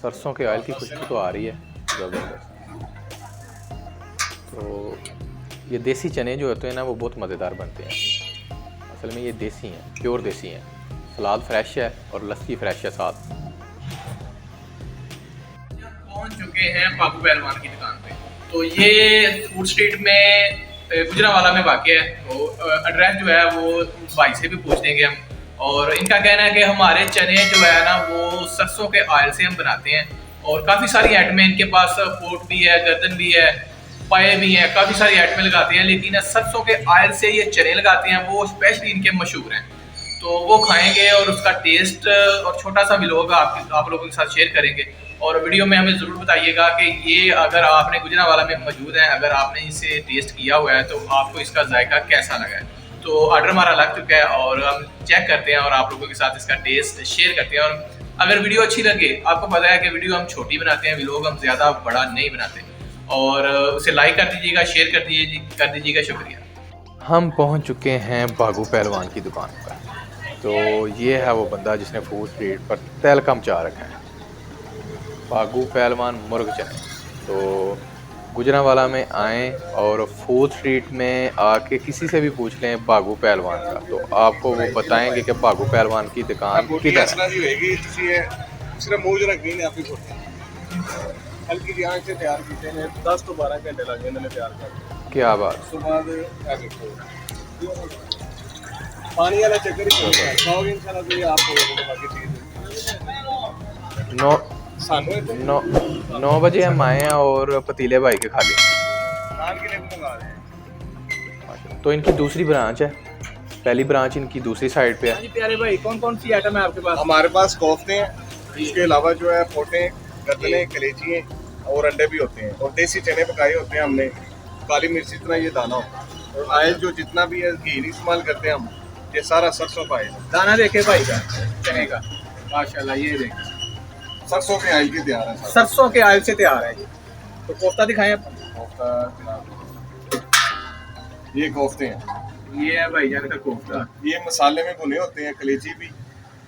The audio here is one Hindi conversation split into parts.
सरसों के ऑयल की खुशबू तो आ रही है ज़बरदस्त। तो ये देसी चने जो होते हैं ना वो बहुत मज़ेदार बनते हैं। असल में ये देसी हैं, प्योर देसी हैं। सलाद फ्रेश है और लस्सी फ्रेश है साथ। पहुंच चुके हैं बाबू पहलवान की दुकान पे। तो ये फूड स्ट्रीट में गुजरांवाला में वाक़ है। तो एड्रेस जो है वो भाई से भी पूछ देंगे हम। और इनका कहना है कि हमारे चने जो है ना वो सरसों के ऑयल से हम बनाते हैं। और काफ़ी सारी आइटमें इनके पास, पोट भी है, गर्दन भी है, पाए भी हैं, काफ़ी सारी आइटमें लगाते हैं। लेकिन सरसों के ऑयल से ये चने लगाते हैं, वो स्पेशली इनके मशहूर हैं। तो वो खाएंगे और उसका टेस्ट और छोटा सा व्लॉग आप लोगों के साथ शेयर करेंगे। और वीडियो में हमें ज़रूर बताइएगा कि ये अगर आपने गुजरांवाला में मौजूद है, अगर आपने इसे टेस्ट किया हुआ है तो आपको इसका जायका कैसा लगा है। तो ऑर्डर हमारा लग चुका है और हम चेक करते हैं और आप लोगों के साथ इसका टेस्ट शेयर करते हैं। और अगर वीडियो अच्छी लगे, आपको पता है कि वीडियो हम छोटी बनाते हैं, व्लॉग हम ज़्यादा बड़ा नहीं बनाते, और उसे लाइक कर दीजिएगा, शेयर कर दीजिएगा। शुक्रिया। हम पहुंच चुके हैं बागू पहलवान की दुकान पर। तो ये है वो बंदा जिसने फूड स्ट्रीट पर तहलका मचा रखा है, बागू पहलवान मुर्ग चने। तो गुजरांवाला में आएँ और फूड स्ट्रीट में आके किसी से भी पूछ लें बागू पहलवान का, तो आपको वो बताएंगे कि बागू पहलवान की दुकान किधर है। हल्की जी आंच से तैयार कीते हैं, 10 तो 12 घंटे लग जाते हैं तैयार करने। क्या बात। उस तो बाद पानी वाला चक्कर ही खाओगे इंशाल्लाह तो ये आपको बाकी चीज 9 बजे हम आए हैं और पतीले भाई के खाली नान के लिए मंगा रहे हैं। तो इनकी दूसरी ब्रांच है, पहली ब्रांच इनकी दूसरी साइड पे है। जी प्यारे भाई, कौन कौन सी आइटम है आपके पास? हमारे पास कोफ्ते हैं, इसके अलावा जो है पोटे, गर्दने, कलेजी हैं और अंडे भी होते हैं। और देसी चने पकाए होते हैं हमने, काली मिर्च इतना ये दाना होता है। और आयल जो जितना भी है घी इस्तेमाल करते हैं हम, ये सारा सरसों का आयल। दाना देखे भाई का चने का, माशाल्लाह। ये देखें, सरसों के आयल के तैयार है सारा। सरसों के ऑयल से तैयार है ये। तो कोफ्ता दिखाएं आप। ये कोफ्ते हैं, ये है भाईजान का कोफ्ता। ये मसाले में भुने होते हैं, कलेजी भी,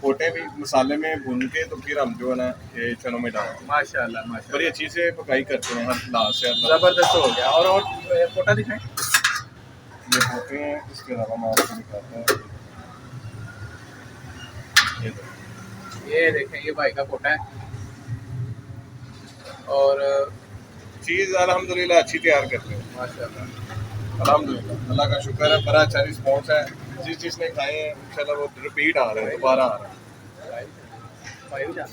पोटे भी मसाले में भून के तो फिर हम जो है ना ये चनों में डालते हैं। माशाल्लाह माशाल्लाह, बड़ी अच्छी से पकाई करते हैं, हर लाल से जबरदस्त हो गया। और पोटा दिखाएं। ये पोटे हैं, इसके अलावा हम आपको दिखाते हैं। ये देखें, ये भाई का पोटा है। और चीज़ अल्हम्दुलिल्लाह अच्छी तैयार करते हैं माशाल्लाह, अल्हम्दुलिल्लाह, अल्लाह का शुक्र है, बड़ा अच्छा रिस्पॉन्स है। जिस जिसने खाए हैं इंशाल्लाह वो रिपीट आ रहे हैं, दोबारा आ रहे हैं।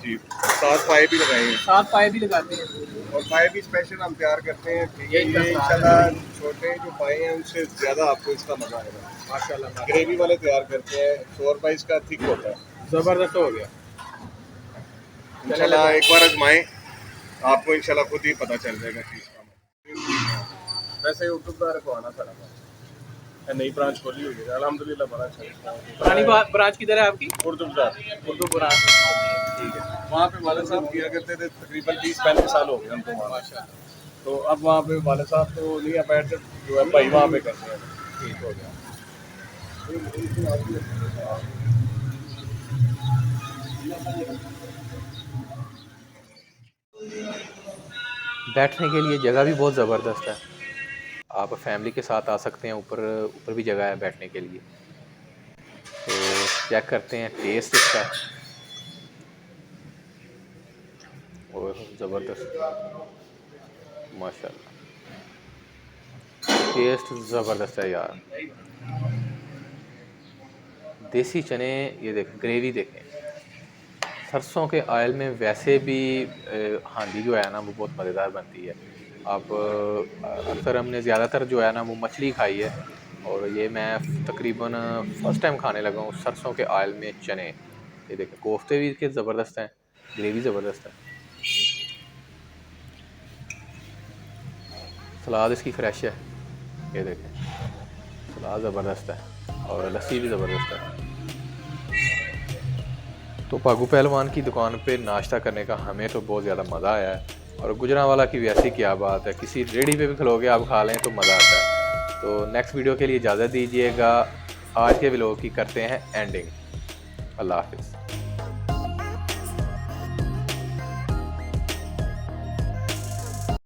जी, 7 पाए भी लगाए हैं, 7 पाए भी लगाते हैं। और पाए भी स्पेशल हम तैयार करते हैं। ये इंशाल्लाह छोटे जो पाए हैं उनसे ज़्यादा आपको इसका मज़ा आएगा। माशाल्लाह, ग्रेवी वाले तैयार करते हैं, 100 रुपये इसका थिक होता है। जबरदस्त हो गया। इंशाल्लाह एक बार आजमाएं, आपको इंशाल्लाह खुद ही पता चल जाएगा चीज़ का। वैसे यूट्यूब पर रखवाना सारा नई ब्रांच खोली हुई है, अल्हम्दुलिल्लाह बड़ा अच्छा। पुरानी ब्रांच किधर है आपकी? उर्दू बाजार, उर्दू ब्रांच, ठीक है। वहाँ पे वाले साहब किया करते थे, तकरीबन 30-35 साल हो गए हमको वहाँ। माशाल्लाह, तो अब वहाँ पे वाले साहब तो नहीं है, बैठ जो है भाई वहाँ पे करते हैं। ठीक हो गया। बैठने के लिए जगह भी बहुत ज़बरदस्त है, आप फैमिली के साथ आ सकते हैं। ऊपर ऊपर भी जगह है बैठने के लिए। तो चेक करते हैं टेस्ट इसका। और ज़बरदस्त, माशाल्लाह, टेस्ट ज़बरदस्त है यार। देसी चने, ये देखें, ग्रेवी देखें। सरसों के ऑयल में वैसे भी हांडी जो है ना वो बहुत मज़ेदार बनती है। आप अक्सर हमने ज़्यादातर जो है ना वो मछली खाई है, और ये मैं तकरीबन फर्स्ट टाइम खाने लगा हूँ सरसों के ऑयल में चने। ये देखें, कोफ्ते भी इसके ज़बरदस्त हैं, ग्रेवी ज़बरदस्त है, सलाद इसकी फ्रेश है। ये देखें, सलाद ज़बरदस्त है और लस्सी भी ज़बरदस्त है। तो बागू पहलवान की दुकान पे नाश्ता करने का हमें तो बहुत ज़्यादा मज़ा आया है। और गुजरांवाला की भी ऐसी क्या बात है, किसी रेडी पे भी खलोगे आप खा लें तो मज़ा आता है। तो नेक्स्ट वीडियो के लिए इजाज़त दीजिएगा। आज के व्लॉग की करते हैं एंडिंग। अल्लाह हाफिज़।